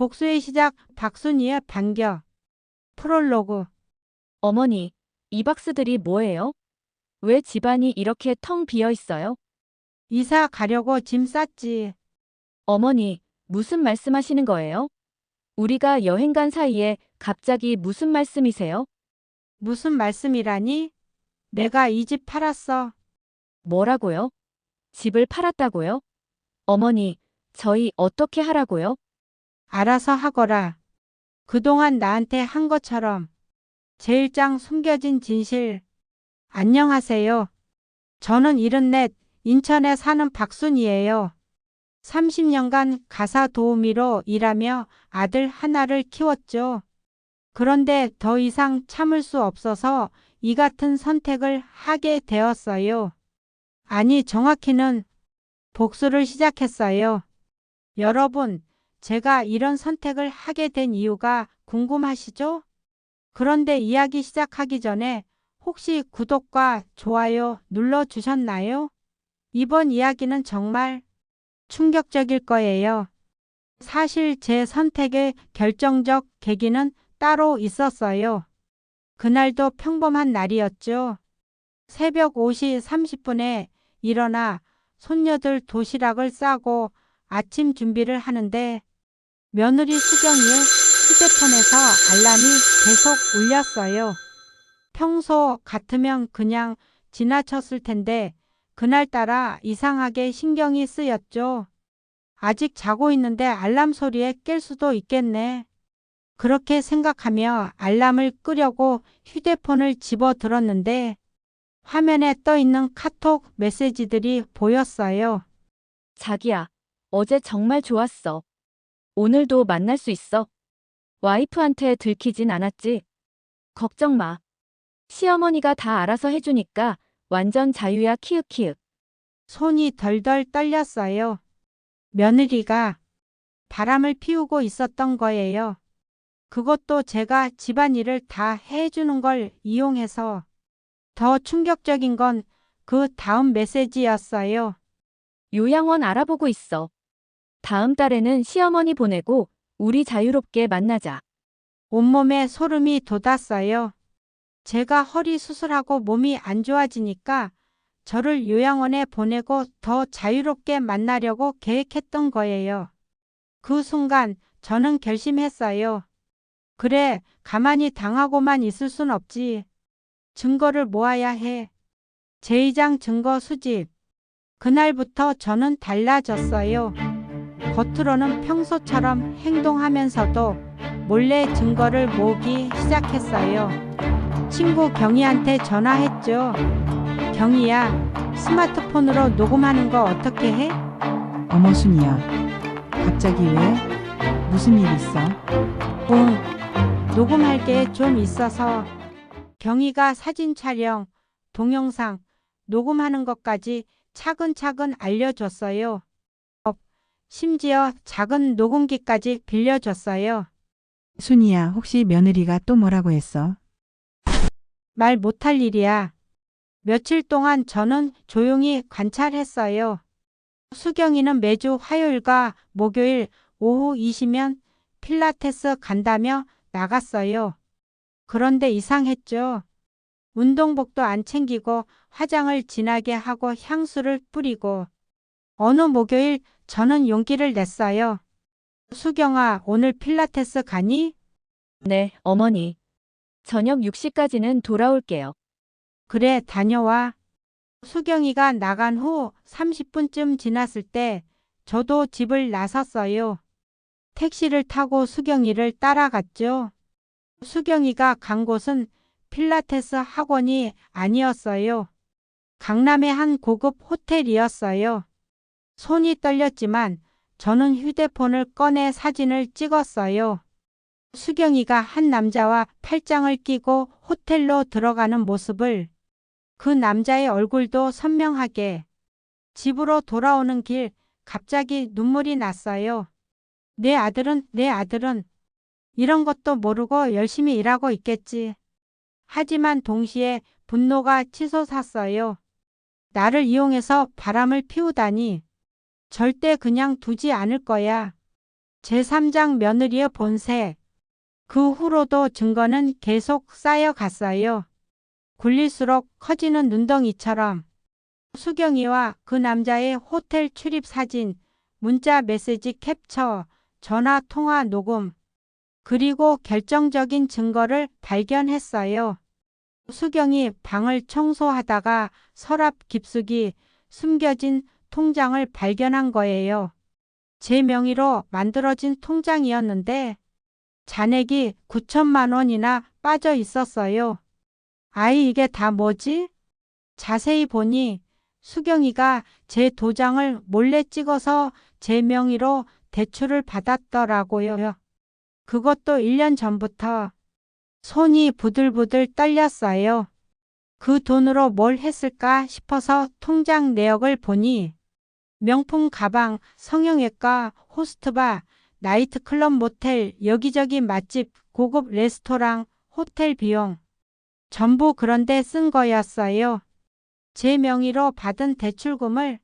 복수의 시작 박순이의 반격. 프롤로그. 어머니, 이 박스들이 뭐예요? 왜 집안이 이렇게 텅 비어 있어요? 이사 가려고 짐 쌌지. 어머니, 무슨 말씀하시는 거예요? 우리가 여행 간 사이에 갑자기 무슨 말씀이세요? 무슨 말씀이라니? 내가 이 집 팔았어. 뭐라고요? 집을 팔았다고요? 어머니, 저희 어떻게 하라고요? 알아서 하거라. 그동안 나한테 한 것처럼. 제1장 숨겨진 진실. 안녕하세요. 저는 74, 인천에 사는 박순이에요. 30년간 가사 도우미로 일하며 아들 하나를 키웠죠. 그런데 더 이상 참을 수 없어서 이 같은 선택을 하게 되었어요. 아니, 정확히는 복수를 시작했어요. 여러분, 제가 이런 선택을 하게 된 이유가 궁금하시죠? 그런데 이야기 시작하기 전에 혹시 구독과 좋아요 눌러주셨나요? 이번 이야기는 정말 충격적일 거예요. 사실 제 선택의 결정적 계기는 따로 있었어요. 그날도 평범한 날이었죠. 새벽 5시 30분에 일어나 손녀들 도시락을 싸고 아침 준비를 하는데 며느리 수경이의 휴대폰에서 알람이 계속 울렸어요. 평소 같으면 그냥 지나쳤을 텐데 그날따라 이상하게 신경이 쓰였죠. 아직 자고 있는데 알람 소리에 깰 수도 있겠네. 그렇게 생각하며 알람을 끄려고 휴대폰을 집어 들었는데 화면에 떠 있는 카톡 메시지들이 보였어요. 자기야, 어제 정말 좋았어. 오늘도 만날 수 있어. 와이프한테 들키진 않았지? 걱정 마. 시어머니가 다 알아서 해주니까 완전 자유야 키읔키읔. 손이 덜덜 떨렸어요. 며느리가 바람을 피우고 있었던 거예요. 그것도 제가 집안일을 다 해주는 걸 이용해서. 더 충격적인 건 그 다음 메시지였어요. 요양원 알아보고 있어. 다음 달에는 시어머니 보내고 우리 자유롭게 만나자. 온몸에 소름이 돋았어요. 제가 허리 수술하고 몸이 안 좋아지니까 저를 요양원에 보내고 더 자유롭게 만나려고 계획했던 거예요. 그 순간 저는 결심했어요. 그래, 가만히 당하고만 있을 순 없지. 증거를 모아야 해. 제2장 증거 수집. 그날부터 저는 달라졌어요. 겉으로는 평소처럼 행동하면서도 몰래 증거를 모으기 시작했어요. 친구 경희한테 전화했죠. 경희야, 스마트폰으로 녹음하는 거 어떻게 해? 어머 순이야. 갑자기 왜? 무슨 일 있어? 응, 녹음할 게 좀 있어서. 경희가 사진 촬영, 동영상, 녹음하는 것까지 차근차근 알려줬어요. 심지어 작은 녹음기까지 빌려줬어요. 순이야, 혹시 며느리가 또 뭐라고 했어? 말 못할 일이야. 며칠 동안 저는 조용히 관찰했어요. 수경이는 매주 화요일과 목요일 오후 20면 필라테스 간다며 나갔어요. 그런데 이상했죠. 운동복도 안 챙기고 화장을 진하게 하고 향수를 뿌리고 어느 목요일 저는 용기를 냈어요. 수경아, 오늘 필라테스 가니? 네, 어머니. 저녁 6시까지는 돌아올게요. 그래, 다녀와. 수경이가 나간 후 30분쯤 지났을 때 저도 집을 나섰어요. 택시를 타고 수경이를 따라갔죠. 수경이가 간 곳은 필라테스 학원이 아니었어요. 강남의 한 고급 호텔이었어요. 손이 떨렸지만 저는 휴대폰을 꺼내 사진을 찍었어요. 수경이가 한 남자와 팔짱을 끼고 호텔로 들어가는 모습을, 그 남자의 얼굴도 선명하게. 집으로 돌아오는 길 갑자기 눈물이 났어요. 내 아들은 이런 것도 모르고 열심히 일하고 있겠지. 하지만 동시에 분노가 치솟았어요. 나를 이용해서 바람을 피우다니. 절대 그냥 두지 않을 거야. 제3장 며느리의 본색. 그 후로도 증거는 계속 쌓여갔어요. 굴릴수록 커지는 눈덩이처럼. 수경이와 그 남자의 호텔 출입 사진, 문자 메시지 캡처, 전화 통화 녹음, 그리고 결정적인 증거를 발견했어요. 수경이 방을 청소하다가 서랍 깊숙이 숨겨진 통장을 발견한 거예요. 제 명의로 만들어진 통장이었는데 잔액이 9천만 원이나 빠져 있었어요. 아이, 이게 다 뭐지? 자세히 보니 수경이가 제 도장을 몰래 찍어서 제 명의로 대출을 받았더라고요. 그것도 1년 전부터. 손이 부들부들 떨렸어요. 그 돈으로 뭘 했을까 싶어서 통장 내역을 보니 명품 가방, 성형외과, 호스트바, 나이트클럽, 모텔, 여기저기 맛집, 고급 레스토랑, 호텔 비용 전부 그런데 쓴 거였어요. 제 명의로 받은 대출금을.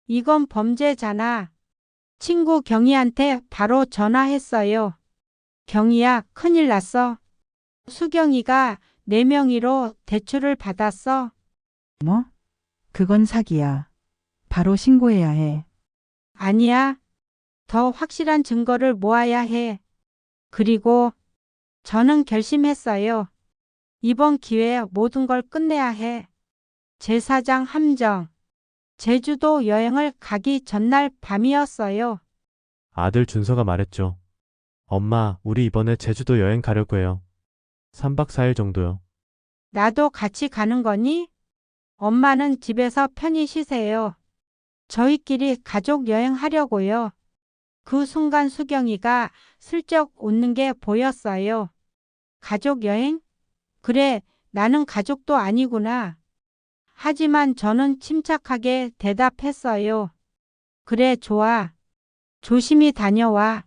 이건 범죄잖아. 친구 경희한테 바로 전화했어요. 경희야, 큰일 났어. 수경이가 내 명의로 대출을 받았어. 뭐? 그건 사기야. 바로 신고해야 해. 아니야. 더 확실한 증거를 모아야 해. 그리고 저는 결심했어요. 이번 기회에 모든 걸 끝내야 해. 제4장 함정. 제주도 여행을 가기 전날 밤이었어요. 아들 준서가 말했죠. 엄마, 우리 이번에 제주도 여행 가려고 해요. 3박 4일 정도요. 나도 같이 가는 거니? 엄마는 집에서 편히 쉬세요. 저희끼리 가족 여행하려고요. 그 순간 수경이가 슬쩍 웃는 게 보였어요. 가족 여행? 그래, 나는 가족도 아니구나. 하지만 저는 침착하게 대답했어요. 그래, 좋아. 조심히 다녀와.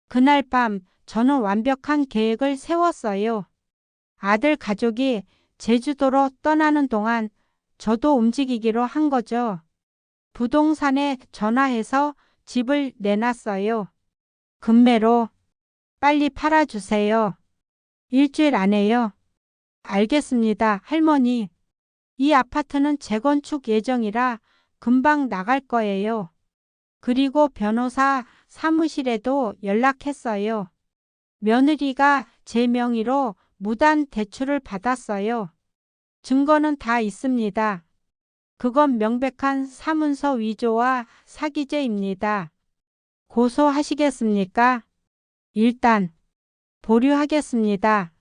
그날 밤 저는 완벽한 계획을 세웠어요. 아들 가족이 제주도로 떠나는 동안 저도 움직이기로 한 거죠. 부동산에 전화해서 집을 내놨어요. 금매로. 빨리 팔아주세요. 일주일 안에요. 알겠습니다, 할머니. 이 아파트는 재건축 예정이라 금방 나갈 거예요. 그리고 변호사 사무실에도 연락했어요. 며느리가 제 명의로 무단 대출을 받았어요. 증거는 다 있습니다. 그건 명백한 사문서 위조와 사기죄입니다. 고소하시겠습니까? 일단 보류하겠습니다.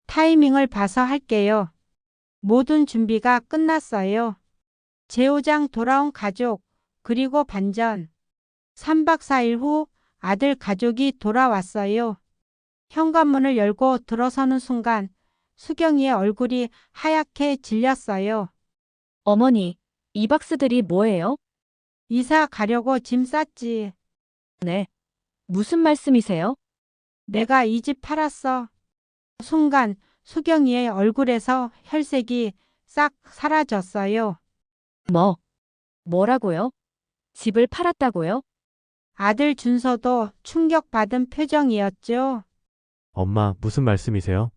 타이밍을 봐서 할게요. 모든 준비가 끝났어요. 제5장 돌아온 가족, 그리고 반전. 3박 4일 후 아들 가족이 돌아왔어요. 현관문을 열고 들어서는 순간 수경이의 얼굴이 하얗게 질렸어요. 어머니, 이 박스들이 뭐예요? 이사 가려고 짐 쌌지. 네. 무슨 말씀이세요? 내가 이 집 팔았어. 순간 수경이의 얼굴에서 혈색이 싹 사라졌어요. 뭐라고요? 집을 팔았다고요? 아들 준서도 충격받은 표정이었죠. 엄마, 무슨 말씀이세요?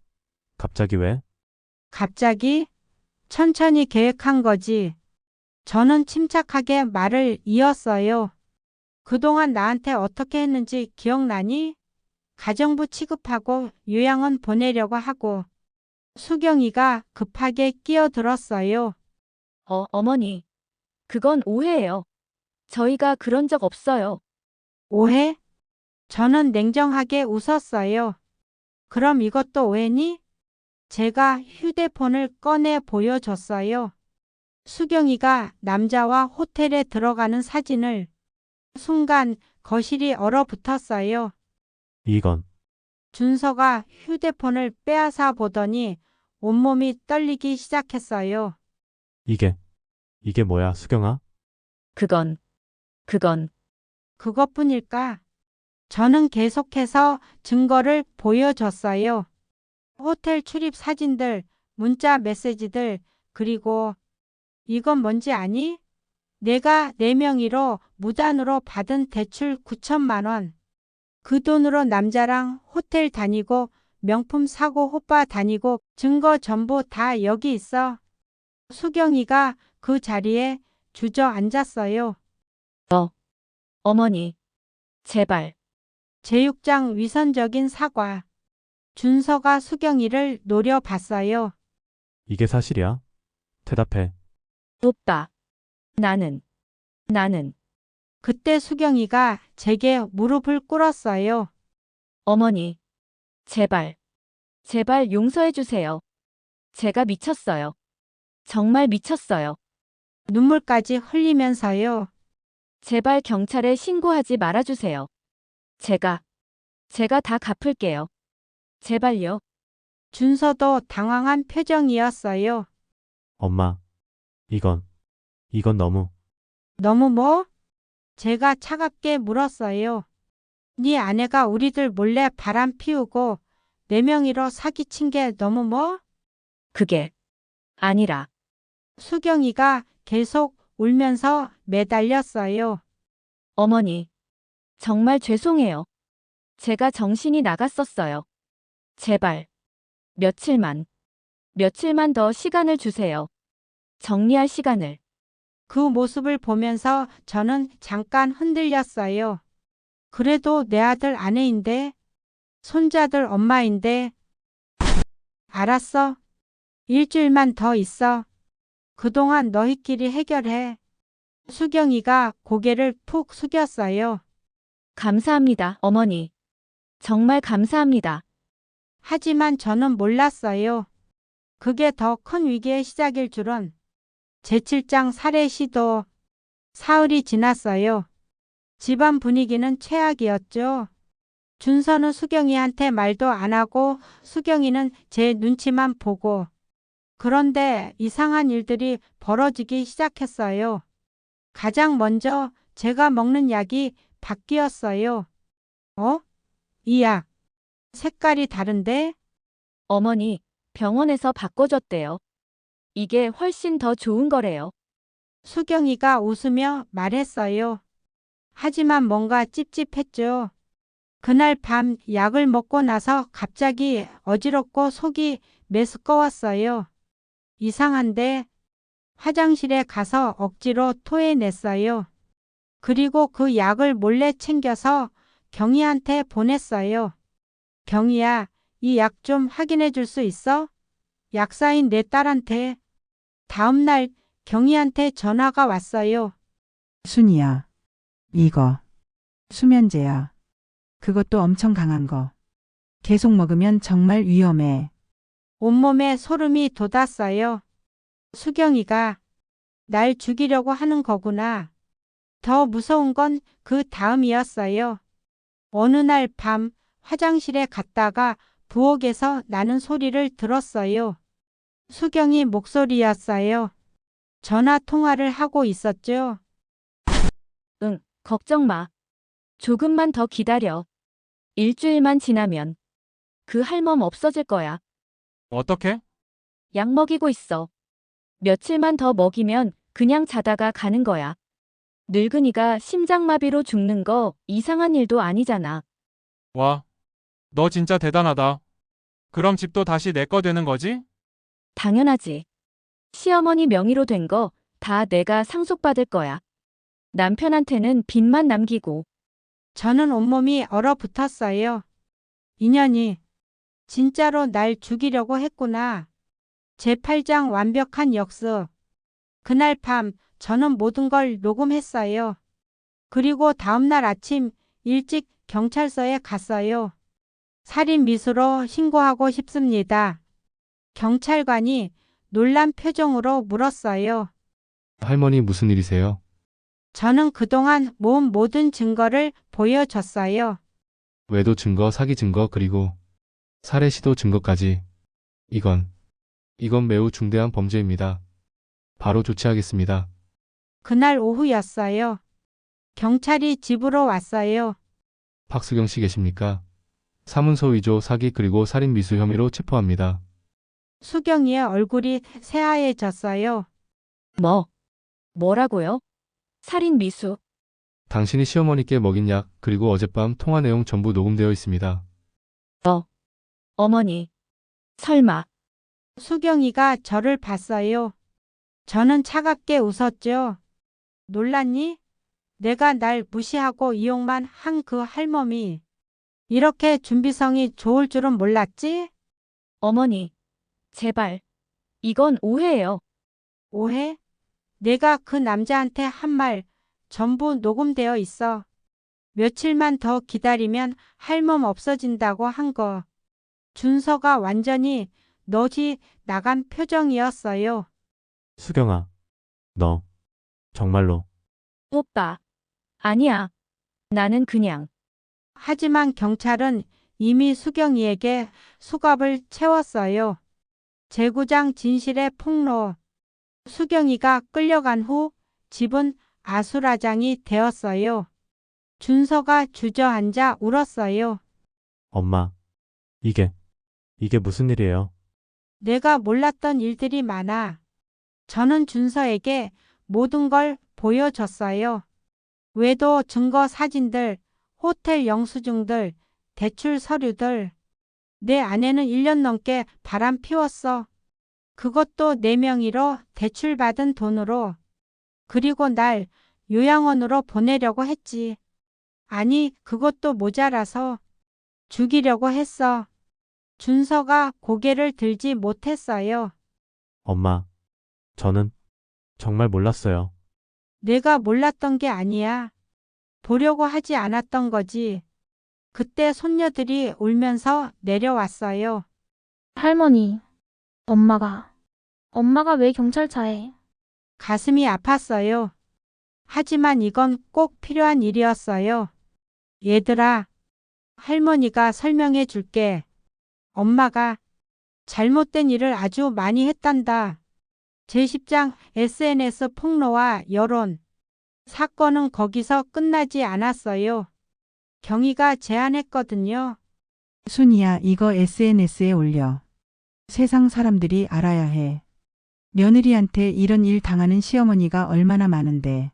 갑자기 왜? 갑자기? 천천히 계획한 거지. 저는 침착하게 말을 이었어요. 그동안 나한테 어떻게 했는지 기억나니? 가정부 취급하고 요양원 보내려고 하고. 수경이가 급하게 끼어들었어요. 어머니. 그건 오해예요. 저희가 그런 적 없어요. 오해? 저는 냉정하게 웃었어요. 그럼 이것도 오해니? 제가 휴대폰을 꺼내 보여줬어요. 수경이가 남자와 호텔에 들어가는 사진을. 순간 거실이 얼어붙었어요. 이건 준서가 휴대폰을 빼앗아 보더니 온몸이 떨리기 시작했어요. 이게 뭐야, 수경아? 그건 그것뿐일까? 저는 계속해서 증거를 보여줬어요. 호텔 출입 사진들, 문자 메시지들, 그리고 이건 뭔지 아니? 내가 내 명의로 무단으로 받은 대출 9천만 원. 그 돈으로 남자랑 호텔 다니고 명품 사고 호빠 다니고 증거 전부 다 여기 있어. 수경이가 그 자리에 주저앉았어요. 어머니, 제발. 제6장 위선적인 사과. 준서가 수경이를 노려봤어요. 이게 사실이야? 대답해. 오빠. 나는. 그때 수경이가 제게 무릎을 꿇었어요. 어머니, 제발. 제발 용서해 주세요. 제가 미쳤어요. 정말 미쳤어요. 눈물까지 흘리면서요. 제발 경찰에 신고하지 말아주세요. 제가 다 갚을게요. 제발요. 준서도 당황한 표정이었어요. 엄마. 이건 너무. 너무 뭐? 제가 차갑게 물었어요. 네 아내가 우리들 몰래 바람 피우고 내 명의로 사기친 게 너무 뭐? 그게 아니라 수경이가 계속 울면서 매달렸어요. 어머니, 정말 죄송해요. 제가 정신이 나갔었어요. 제발 며칠만 더 시간을 주세요. 정리할 시간을. 그 모습을 보면서 저는 잠깐 흔들렸어요. 그래도 내 아들 아내인데, 손자들 엄마인데. 알았어. 일주일만 더 있어. 그동안 너희끼리 해결해. 수경이가 고개를 푹 숙였어요. 감사합니다, 어머니. 정말 감사합니다. 하지만 저는 몰랐어요. 그게 더 큰 위기의 시작일 줄은. 제7장 살해 시도. 사흘이 지났어요. 집안 분위기는 최악이었죠. 준서는 수경이한테 말도 안 하고 수경이는 제 눈치만 보고. 그런데 이상한 일들이 벌어지기 시작했어요. 가장 먼저 제가 먹는 약이 바뀌었어요. 이 약. 색깔이 다른데? 어머니, 병원에서 바꿔줬대요. 이게 훨씬 더 좋은 거래요. 수경이가 웃으며 말했어요. 하지만 뭔가 찝찝했죠. 그날 밤 약을 먹고 나서 갑자기 어지럽고 속이 메스꺼웠어요. 이상한데 화장실에 가서 억지로 토해냈어요. 그리고 그 약을 몰래 챙겨서 경희한테 보냈어요. 경희야, 이 약 좀 확인해 줄 수 있어? 약사인 내 딸한테. 다음 날 경희한테 전화가 왔어요. 순이야. 이거. 수면제야. 그것도 엄청 강한 거. 계속 먹으면 정말 위험해. 온몸에 소름이 돋았어요. 수경이가 날 죽이려고 하는 거구나. 더 무서운 건 그 다음이었어요. 어느 날 밤 화장실에 갔다가 부엌에서 나는 소리를 들었어요. 수경이 목소리였어요. 전화 통화를 하고 있었죠. 응, 걱정 마. 조금만 더 기다려. 일주일만 지나면 그 할멈 없어질 거야. 어떻게? 약 먹이고 있어. 며칠만 더 먹이면 그냥 자다가 가는 거야. 늙은이가 심장마비로 죽는 거 이상한 일도 아니잖아. 와, 너 진짜 대단하다. 그럼 집도 다시 내 거 되는 거지? 당연하지. 시어머니 명의로 된 거 다 내가 상속받을 거야. 남편한테는 빚만 남기고. 저는 온몸이 얼어붙었어요. 인연이 진짜로 날 죽이려고 했구나. 제8장 완벽한 역습. 그날 밤 저는 모든 걸 녹음했어요. 그리고 다음날 아침 일찍 경찰서에 갔어요. 살인 미수로 신고하고 싶습니다. 경찰관이 놀란 표정으로 물었어요. 할머니 무슨 일이세요? 저는 그동안 모은 모든 증거를 보여줬어요. 외도 증거, 사기 증거, 그리고 살해 시도 증거까지. 이건 매우 중대한 범죄입니다. 바로 조치하겠습니다. 그날 오후였어요. 경찰이 집으로 왔어요. 박수경 씨 계십니까? 사문서 위조, 사기 그리고 살인 미수 혐의로 체포합니다. 수경이의 얼굴이 새하얘졌어요. 뭐라고요? 살인 미수. 당신이 시어머니께 먹인 약 그리고 어젯밤 통화 내용 전부 녹음되어 있습니다. 어머니. 설마. 수경이가 저를 봤어요. 저는 차갑게 웃었죠. 놀랐니? 내가 날 무시하고 이용만 한 그 할멈이 이렇게 준비성이 좋을 줄은 몰랐지? 어머니. 제발. 이건 오해예요. 오해? 내가 그 남자한테 한 말 전부 녹음되어 있어. 며칠만 더 기다리면 할멈 없어진다고 한 거. 준서가 완전히 너지 나간 표정이었어요. 수경아, 너 정말로 오빠. 아니야. 나는 그냥. 하지만 경찰은 이미 수경이에게 수갑을 채웠어요. 재구장 진실의 폭로. 수경이가 끌려간 후 집은 아수라장이 되었어요. 준서가 주저앉아 울었어요. 엄마, 이게 무슨 일이에요? 내가 몰랐던 일들이 많아. 저는 준서에게 모든 걸 보여줬어요. 외도 증거 사진들, 호텔 영수증들, 대출 서류들. 내 아내는 1년 넘게 바람 피웠어. 그것도 내 명의로 대출받은 돈으로. 그리고 날 요양원으로 보내려고 했지. 아니, 그것도 모자라서 죽이려고 했어. 준서가 고개를 들지 못했어요. 엄마, 저는 정말 몰랐어요. 내가 몰랐던 게 아니야. 보려고 하지 않았던 거지. 그때 손녀들이 울면서 내려왔어요. 할머니, 엄마가 왜 경찰차에? 가슴이 아팠어요. 하지만 이건 꼭 필요한 일이었어요. 얘들아, 할머니가 설명해 줄게. 엄마가 잘못된 일을 아주 많이 했단다. 제10장 SNS 폭로와 여론. 사건은 거기서 끝나지 않았어요. 경위가 제안했거든요. 순이야, 이거 SNS에 올려. 세상 사람들이 알아야 해. 며느리한테 이런 일 당하는 시어머니가 얼마나 많은데.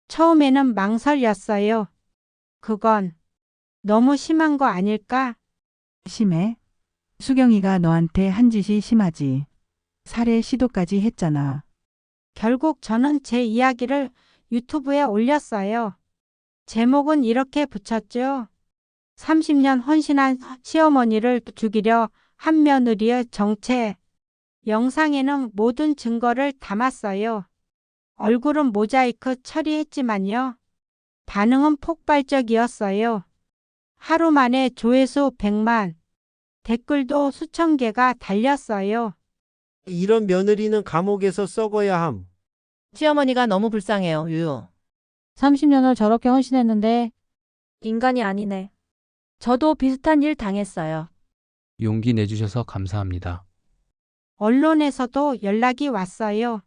처음에는 망설였어요. 그건 너무 심한 거 아닐까? 심해? 수경이가 너한테 한 짓이 심하지. 살해 시도까지 했잖아. 결국 저는 제 이야기를 유튜브에 올렸어요. 제목은 이렇게 붙였죠. 30년 헌신한 시어머니를 죽이려 한 며느리의 정체. 영상에는 모든 증거를 담았어요. 얼굴은 모자이크 처리했지만요. 반응은 폭발적이었어요. 하루 만에 조회수 100만, 댓글도 수천 개가 달렸어요. 이런 며느리는 감옥에서 썩어야 함. 시어머니가 너무 불쌍해요, 유유. 30년을 저렇게 헌신했는데 인간이 아니네. 저도 비슷한 일 당했어요. 용기 내주셔서 감사합니다. 언론에서도 연락이 왔어요.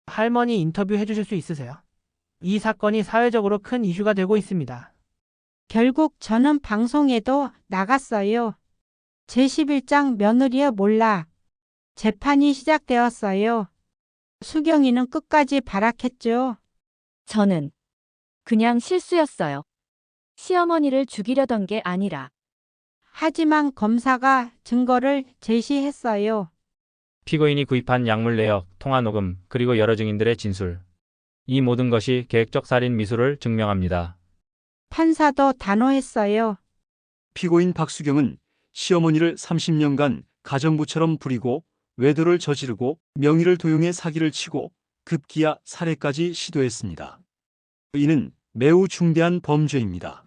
할머니 인터뷰 해주실 수 있으세요? 이 사건이 사회적으로 큰 이슈가 되고 있습니다. 결국 저는 방송에도 나갔어요. 제11장 며느리의 몰락. 재판이 시작되었어요. 수경이는 끝까지 발악했죠. 저는 그냥 실수였어요. 시어머니를 죽이려던 게 아니라. 하지만 검사가 증거를 제시했어요. 피고인이 구입한 약물 내역, 통화 녹음, 그리고 여러 증인들의 진술. 이 모든 것이 계획적 살인 미수를 증명합니다. 판사도 단호했어요. 피고인 박수경은 시어머니를 30년간 가정부처럼 부리고 외도를 저지르고 명의를 도용해 사기를 치고 급기야 살해까지 시도했습니다. 이는 매우 중대한 범죄입니다.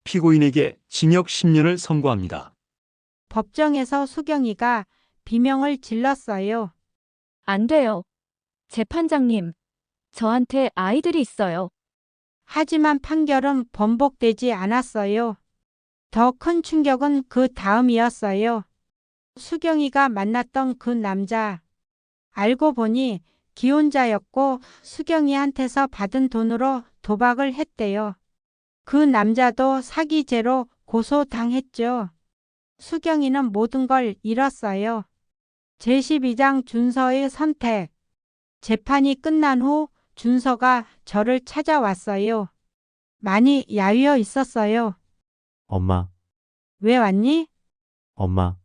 피고인에게 징역 10년을 선고합니다. 법정에서 수경이가 비명을 질렀어요. 안 돼요. 재판장님, 저한테 아이들이 있어요. 하지만 판결은 번복되지 않았어요. 더 큰 충격은 그 다음이었어요. 수경이가 만났던 그 남자. 알고 보니 기혼자였고 수경이한테서 받은 돈으로 도박을 했대요. 그 남자도 사기죄로 고소당했죠. 수경이는 모든 걸 잃었어요. 제12장 준서의 선택. 재판이 끝난 후 준서가 저를 찾아왔어요. 많이 야위어 있었어요. 엄마, 왜 왔니? 엄마.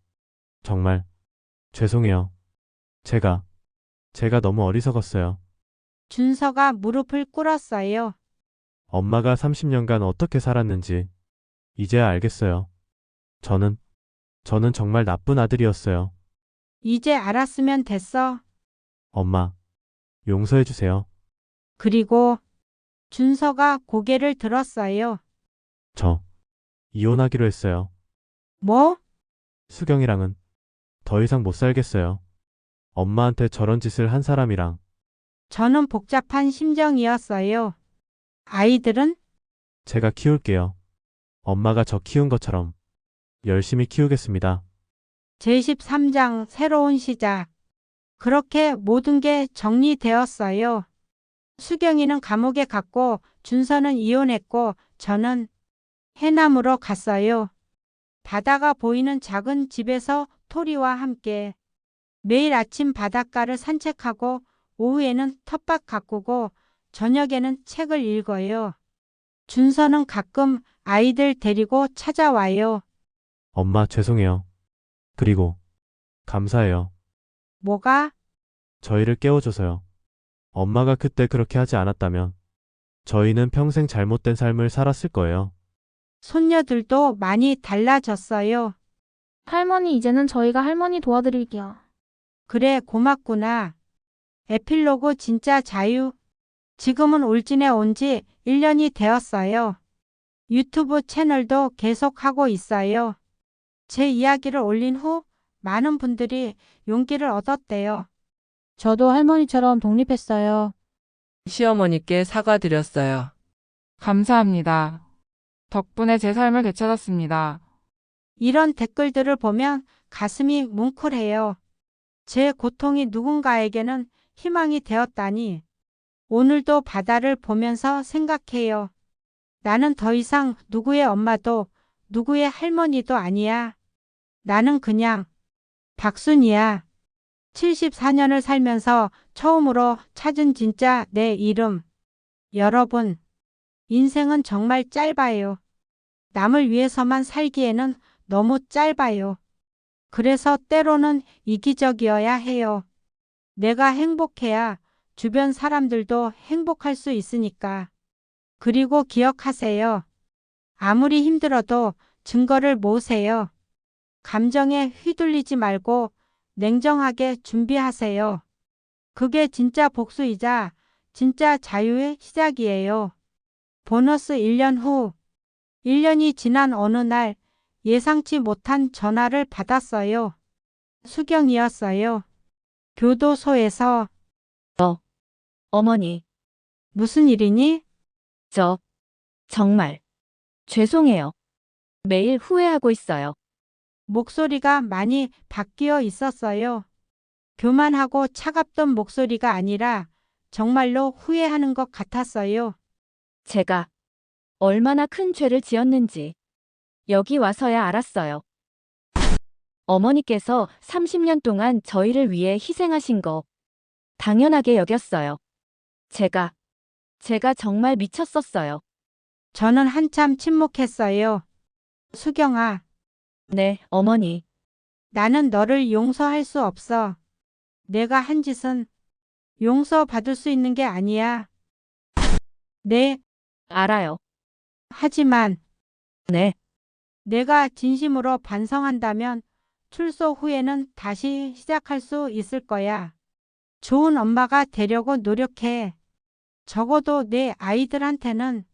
정말 죄송해요. 제가 너무 어리석었어요. 준서가 무릎을 꿇었어요. 엄마가 30년간 어떻게 살았는지 이제야 알겠어요. 저는 정말 나쁜 아들이었어요. 이제 알았으면 됐어. 엄마, 용서해 주세요. 그리고 준서가 고개를 들었어요. 저 이혼하기로 했어요. 뭐? 수경이랑은 더 이상 못 살겠어요. 엄마한테 저런 짓을 한 사람이랑. 저는 복잡한 심정이었어요. 아이들은? 제가 키울게요. 엄마가 저 키운 것처럼 열심히 키우겠습니다. 제13장 새로운 시작. 그렇게 모든 게 정리되었어요. 수경이는 감옥에 갔고 준서는 이혼했고 저는 해남으로 갔어요. 바다가 보이는 작은 집에서 토리와 함께 매일 아침 바닷가를 산책하고 오후에는 텃밭 가꾸고 저녁에는 책을 읽어요. 준서는 가끔 아이들 데리고 찾아와요. 엄마 죄송해요. 그리고 감사해요. 뭐가? 저희를 깨워줘서요. 엄마가 그때 그렇게 하지 않았다면 저희는 평생 잘못된 삶을 살았을 거예요. 손녀들도 많이 달라졌어요. 할머니, 이제는 저희가 할머니 도와드릴게요. 그래, 고맙구나. 에필로그 진짜 자유. 지금은 울진에 온 지 1년이 되었어요. 유튜브 채널도 계속하고 있어요. 제 이야기를 올린 후 많은 분들이 용기를 얻었대요. 저도 할머니처럼 독립했어요. 시어머니께 사과드렸어요. 감사합니다. 덕분에 제 삶을 되찾았습니다. 이런 댓글들을 보면 가슴이 뭉클해요. 제 고통이 누군가에게는 희망이 되었다니. 오늘도 바다를 보면서 생각해요. 나는 더 이상 누구의 엄마도 누구의 할머니도 아니야. 나는 그냥 박순이야. 74년을 살면서 처음으로 찾은 진짜 내 이름. 여러분, 인생은 정말 짧아요. 남을 위해서만 살기에는 너무 짧아요. 그래서 때로는 이기적이어야 해요. 내가 행복해야 주변 사람들도 행복할 수 있으니까. 그리고 기억하세요. 아무리 힘들어도 증거를 모으세요. 감정에 휘둘리지 말고 냉정하게 준비하세요. 그게 진짜 복수이자 진짜 자유의 시작이에요. 보너스 1년 후. 1년이 지난 어느 날 예상치 못한 전화를 받았어요. 수경이었어요. 교도소에서. 어머니, 무슨 일이니? 정말 죄송해요. 매일 후회하고 있어요. 목소리가 많이 바뀌어 있었어요. 교만하고 차갑던 목소리가 아니라 정말로 후회하는 것 같았어요. 제가 얼마나 큰 죄를 지었는지 여기 와서야 알았어요. 어머니께서 30년 동안 저희를 위해 희생하신 거 당연하게 여겼어요. 제가 정말 미쳤었어요. 저는 한참 침묵했어요. 수경아. 네, 어머니. 나는 너를 용서할 수 없어. 내가 한 짓은 용서받을 수 있는 게 아니야. 네. 알아요. 하지만 네. 내가 진심으로 반성한다면 출소 후에는 다시 시작할 수 있을 거야. 좋은 엄마가 되려고 노력해. 적어도 내 아이들한테는.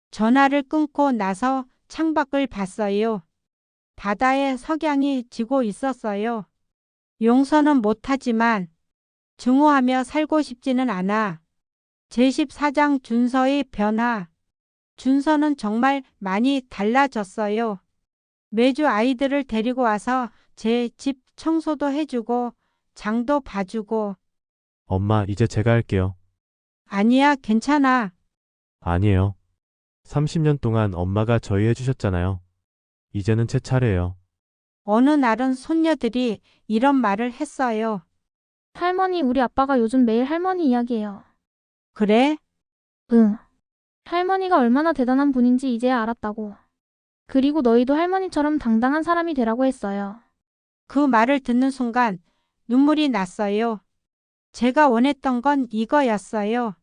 전화를 끊고 나서 창밖을 봤어요. 바다에 석양이 지고 있었어요. 용서는 못하지만 증오하며 살고 싶지는 않아. 제14장 준서의 변화. 준서는 정말 많이 달라졌어요. 매주 아이들을 데리고 와서 제 집 청소도 해주고 장도 봐주고. 엄마, 이제 제가 할게요. 아니야, 괜찮아. 아니에요. 30년 동안 엄마가 저희 해주셨잖아요. 이제는 제 차례예요. 어느 날은 손녀들이 이런 말을 했어요. 할머니, 우리 아빠가 요즘 매일 할머니 이야기해요. 그래? 응. 할머니가 얼마나 대단한 분인지 이제야 알았다고. 그리고 너희도 할머니처럼 당당한 사람이 되라고 했어요. 그 말을 듣는 순간 눈물이 났어요. 제가 원했던 건 이거였어요.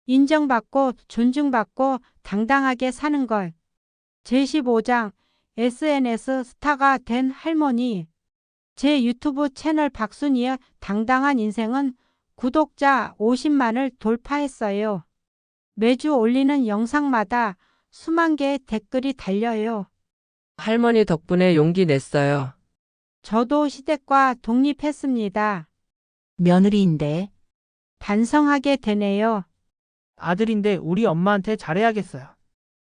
인정받고 존중받고 당당하게 사는 걸. 제15장 SNS 스타가 된 할머니. 제 유튜브 채널 박순이의 당당한 인생은 구독자 50만을 돌파했어요. 매주 올리는 영상마다 수만 개의 댓글이 달려요. 할머니 덕분에 용기 냈어요. 저도 시댁과 독립했습니다. 며느리인데 반성하게 되네요. 아들인데 우리 엄마한테 잘해야겠어요.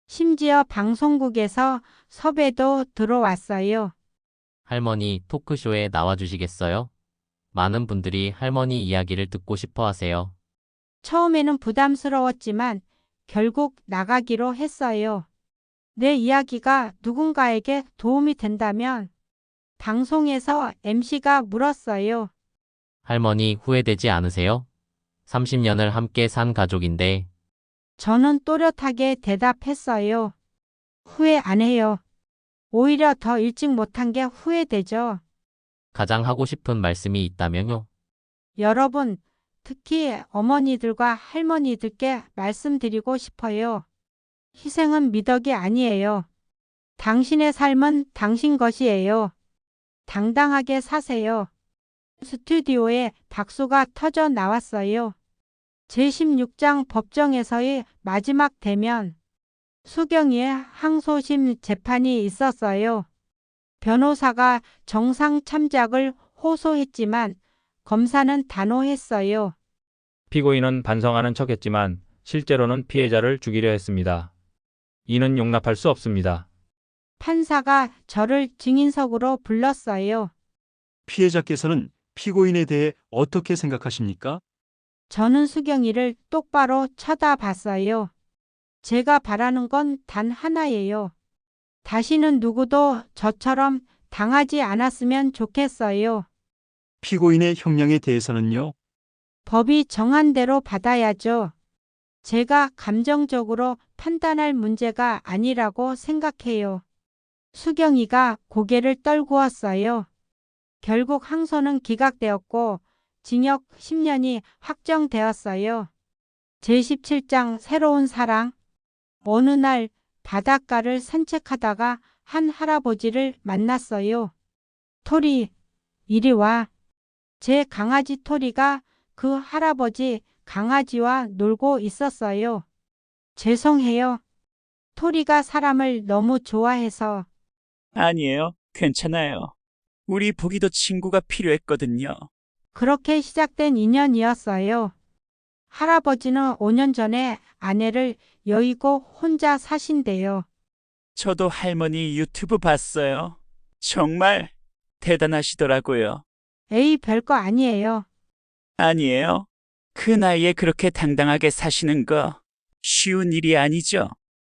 심지어 방송국에서 섭외도 들어왔어요. 할머니 토크쇼에 나와주시겠어요? 많은 분들이 할머니 이야기를 듣고 싶어 하세요. 처음에는 부담스러웠지만 결국 나가기로 했어요. 내 이야기가 누군가에게 도움이 된다면. 방송에서 MC가 물었어요. 할머니 후회되지 않으세요? 30년을 함께 산 가족인데. 저는 또렷하게 대답했어요. 후회 안 해요. 오히려 더 일찍 못한 게 후회되죠. 가장 하고 싶은 말씀이 있다면요? 여러분, 특히 어머니들과 할머니들께 말씀드리고 싶어요. 희생은 미덕이 아니에요. 당신의 삶은 당신 것이에요. 당당하게 사세요. 스튜디오에 박수가 터져 나왔어요. 제16장 법정에서의 마지막 대면. 수경이의 항소심 재판이 있었어요. 변호사가 정상 참작을 호소했지만 검사는 단호했어요. 피고인은 반성하는 척했지만 실제로는 피해자를 죽이려 했습니다. 이는 용납할 수 없습니다. 판사가 저를 증인석으로 불렀어요. 피해자께서는 피고인에 대해 어떻게 생각하십니까? 저는 수경이를 똑바로 쳐다봤어요. 제가 바라는 건 단 하나예요. 다시는 누구도 저처럼 당하지 않았으면 좋겠어요. 피고인의 형량에 대해서는요? 법이 정한 대로 받아야죠. 제가 감정적으로 판단할 문제가 아니라고 생각해요. 수경이가 고개를 떨구었어요. 결국 항소는 기각되었고 징역 10년이 확정되었어요. 제17장 새로운 사랑. 어느 날 바닷가를 산책하다가 한 할아버지를 만났어요. 토리, 이리 와. 제 강아지 토리가 그 할아버지 강아지와 놀고 있었어요. 죄송해요. 토리가 사람을 너무 좋아해서. 아니에요. 괜찮아요. 우리 보기도 친구가 필요했거든요. 그렇게 시작된 인연이었어요. 할아버지는 5년 전에 아내를 여의고 혼자 사신대요. 저도 할머니 유튜브 봤어요. 정말 대단하시더라고요. 에이, 별거 아니에요. 아니에요. 그 나이에 그렇게 당당하게 사시는 거 쉬운 일이 아니죠.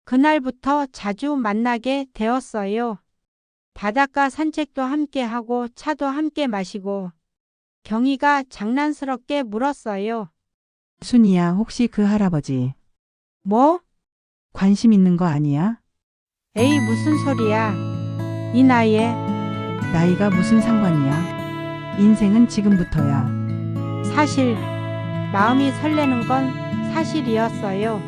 그날부터 자주 만나게 되었어요. 바닷가 산책도 함께 하고 차도 함께 마시고. 경희가 장난스럽게 물었어요. 순이야, 혹시 그 할아버지 뭐? 관심 있는 거 아니야? 에이, 무슨 소리야. 이 나이에. 나이가 무슨 상관이야? 인생은 지금부터야. 사실 마음이 설레는 건 사실이었어요.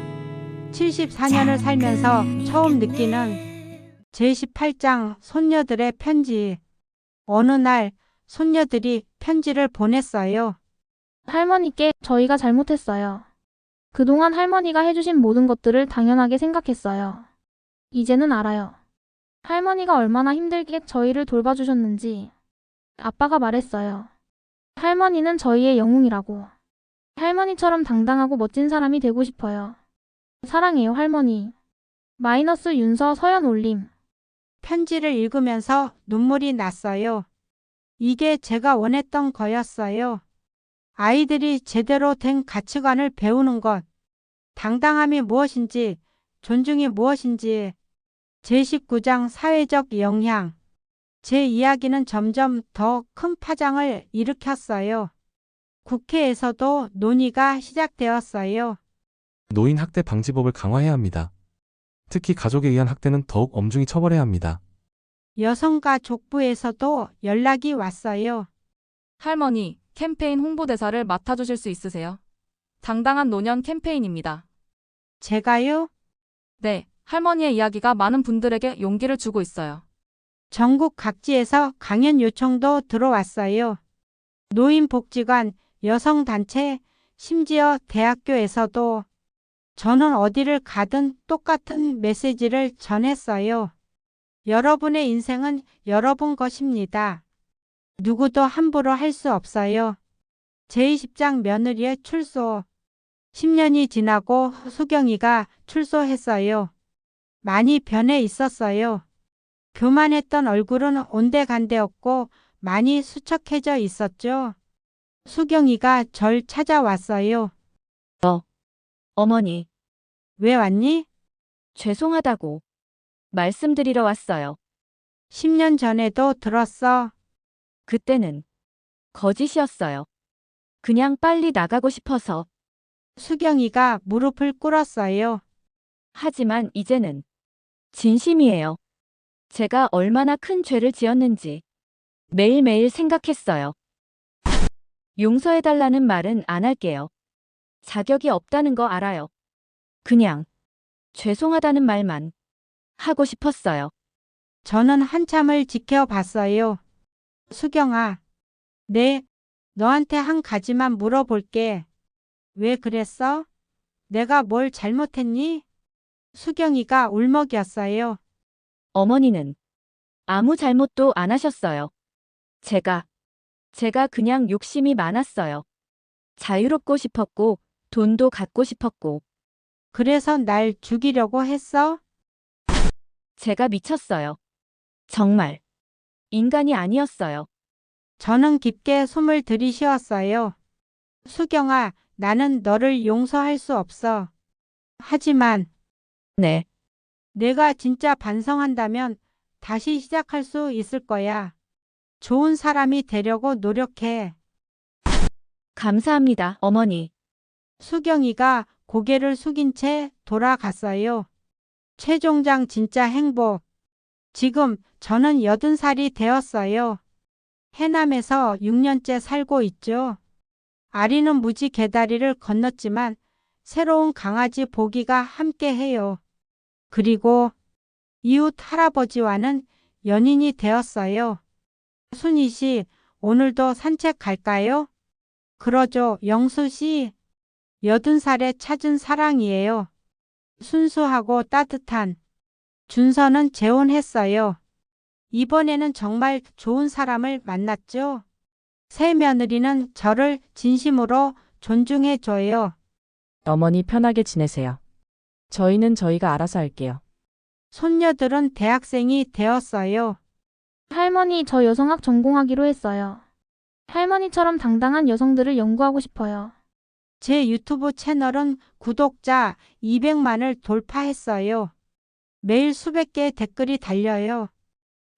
74년을 살면서 처음 느끼는 제18장 손녀들의 편지. 어느 날 손녀들이 편지를 보냈어요. 할머니께 저희가 잘못했어요. 그동안 할머니가 해주신 모든 것들을 당연하게 생각했어요. 이제는 알아요. 할머니가 얼마나 힘들게 저희를 돌봐주셨는지. 아빠가 말했어요. 할머니는 저희의 영웅이라고. 할머니처럼 당당하고 멋진 사람이 되고 싶어요. 사랑해요, 할머니. 마이너스 윤서 서연 올림. 편지를 읽으면서 눈물이 났어요. 이게 제가 원했던 거였어요. 아이들이 제대로 된 가치관을 배우는 것. 당당함이 무엇인지, 존중이 무엇인지. 제19장 사회적 영향. 제 이야기는 점점 더 큰 파장을 일으켰어요. 국회에서도 논의가 시작되었어요. 노인 학대 방지법을 강화해야 합니다. 특히 가족에 의한 학대는 더욱 엄중히 처벌해야 합니다. 여성가족부에서도 연락이 왔어요. 할머니, 캠페인 홍보대사를 맡아주실 수 있으세요? 당당한 노년 캠페인입니다. 제가요? 네, 할머니의 이야기가 많은 분들에게 용기를 주고 있어요. 전국 각지에서 강연 요청도 들어왔어요. 노인복지관, 여성단체, 심지어 대학교에서도 저는 어디를 가든 똑같은 메시지를 전했어요. 여러분의 인생은 여러분 것입니다. 누구도 함부로 할 수 없어요. 제20장 며느리의 출소. 10년이 지나고 수경이가 출소했어요. 많이 변해 있었어요. 교만했던 얼굴은 온데간데없고 많이 수척해져 있었죠. 수경이가 절 찾아왔어요. 어머니, 왜 왔니? 죄송하다고 말씀드리러 왔어요. 10년 전에도 들었어. 그때는 거짓이었어요. 그냥 빨리 나가고 싶어서. 수경이가 무릎을 꿇었어요. 하지만 이제는 진심이에요. 제가 얼마나 큰 죄를 지었는지 매일매일 생각했어요. 용서해달라는 말은 안 할게요. 자격이 없다는 거 알아요. 그냥 죄송하다는 말만 하고 싶었어요. 저는 한참을 지켜봤어요. 수경아, 너한테 한 가지만 물어볼게. 왜 그랬어? 내가 뭘 잘못했니? 수경이가 울먹였어요. 어머니는 아무 잘못도 안 하셨어요. 제가 그냥 욕심이 많았어요. 자유롭고 싶었고, 돈도 갖고 싶었고. 그래서 날 죽이려고 했어? 제가 미쳤어요. 정말 인간이 아니었어요. 저는 깊게 숨을 들이쉬었어요. 수경아, 나는 너를 용서할 수 없어. 하지만 네, 내가 진짜 반성한다면 다시 시작할 수 있을 거야. 좋은 사람이 되려고 노력해. 감사합니다, 어머니. 수경이가 고개를 숙인 채 돌아갔어요. 최종장 진짜 행복. 지금 저는 80살이 되었어요. 해남에서 6년째 살고 있죠. 아리는 무지 개다리를 건넜지만 새로운 강아지 보기가 함께해요. 그리고 이웃 할아버지와는 연인이 되었어요. 순희 씨, 오늘도 산책 갈까요? 그러죠, 영수 씨. 80살에 찾은 사랑이에요. 순수하고 따뜻한. 준서는 재혼했어요. 이번에는 정말 좋은 사람을 만났죠. 새 며느리는 저를 진심으로 존중해줘요. 어머니 편하게 지내세요. 저희는 저희가 알아서 할게요. 손녀들은 대학생이 되었어요. 할머니, 저 여성학 전공하기로 했어요. 할머니처럼 당당한 여성들을 연구하고 싶어요. 제 유튜브 채널은 구독자 200만을 돌파했어요. 매일 수백 개의 댓글이 달려요.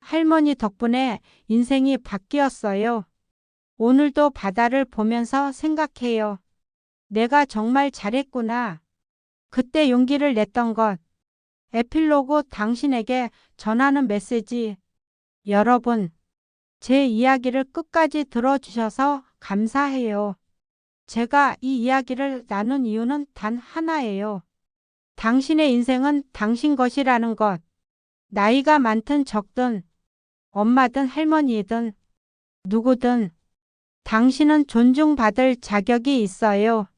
할머니 덕분에 인생이 바뀌었어요. 오늘도 바다를 보면서 생각해요. 내가 정말 잘했구나. 그때 용기를 냈던 것. 에필로그 당신에게 전하는 메시지. 여러분, 제 이야기를 끝까지 들어주셔서 감사해요. 제가 이 이야기를 나눈 이유는 단 하나예요. 당신의 인생은 당신 것이라는 것. 나이가 많든 적든, 엄마든 할머니든, 누구든, 당신은 존중받을 자격이 있어요.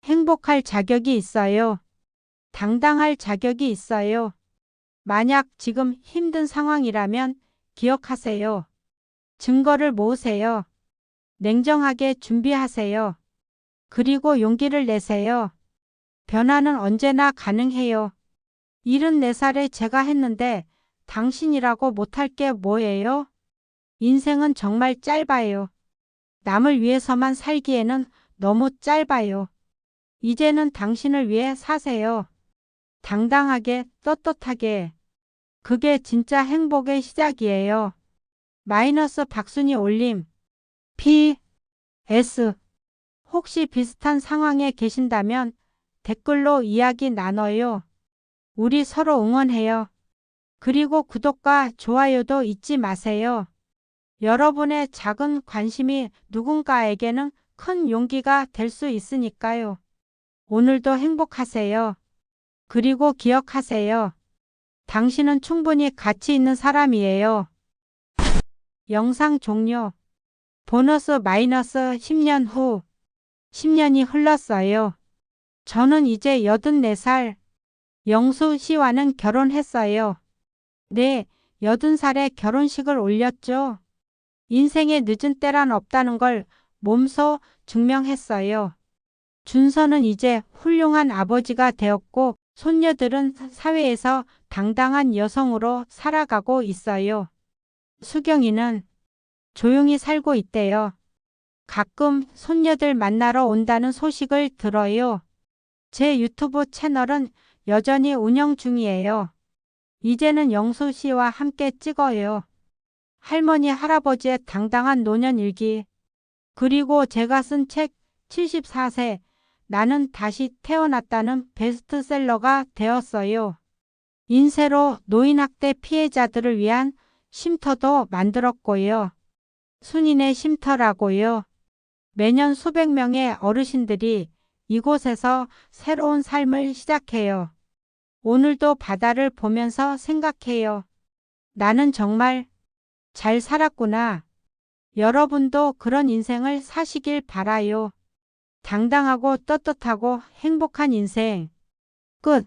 행복할 자격이 있어요. 당당할 자격이 있어요. 만약 지금 힘든 상황이라면 기억하세요. 증거를 모으세요. 냉정하게 준비하세요. 그리고 용기를 내세요. 변화는 언제나 가능해요. 74살에 제가 했는데 당신이라고 못할 게 뭐예요? 인생은 정말 짧아요. 남을 위해서만 살기에는 너무 짧아요. 이제는 당신을 위해 사세요. 당당하게, 떳떳하게. 그게 진짜 행복의 시작이에요. 마이너스 박순이 올림. PS. 혹시 비슷한 상황에 계신다면 댓글로 이야기 나눠요. 우리 서로 응원해요. 그리고 구독과 좋아요도 잊지 마세요. 여러분의 작은 관심이 누군가에게는 큰 용기가 될 수 있으니까요. 오늘도 행복하세요. 그리고 기억하세요. 당신은 충분히 가치 있는 사람이에요. 영상 종료. 보너스 마이너스 10년 후. 10년이 흘렀어요. 저는 이제 84살. 영수 씨와는 결혼했어요. 네, 80살에 결혼식을 올렸죠. 인생의 늦은 때란 없다는 걸 몸소 증명했어요. 준서는 이제 훌륭한 아버지가 되었고 손녀들은 사회에서 당당한 여성으로 살아가고 있어요. 수경이는 조용히 살고 있대요. 가끔 손녀들 만나러 온다는 소식을 들어요. 제 유튜브 채널은 여전히 운영 중이에요. 이제는 영수 씨와 함께 찍어요. 할머니 할아버지의 당당한 노년 일기. 그리고 제가 쓴 책 74세 나는 다시 태어났다는 베스트셀러가 되었어요. 인쇄로 노인학대 피해자들을 위한 쉼터도 만들었고요. 순인의 쉼터라고요. 매년 수백 명의 어르신들이 이곳에서 새로운 삶을 시작해요. 오늘도 바다를 보면서 생각해요. 나는 정말 잘 살았구나. 여러분도 그런 인생을 사시길 바라요. 당당하고 떳떳하고 행복한 인생. 끝.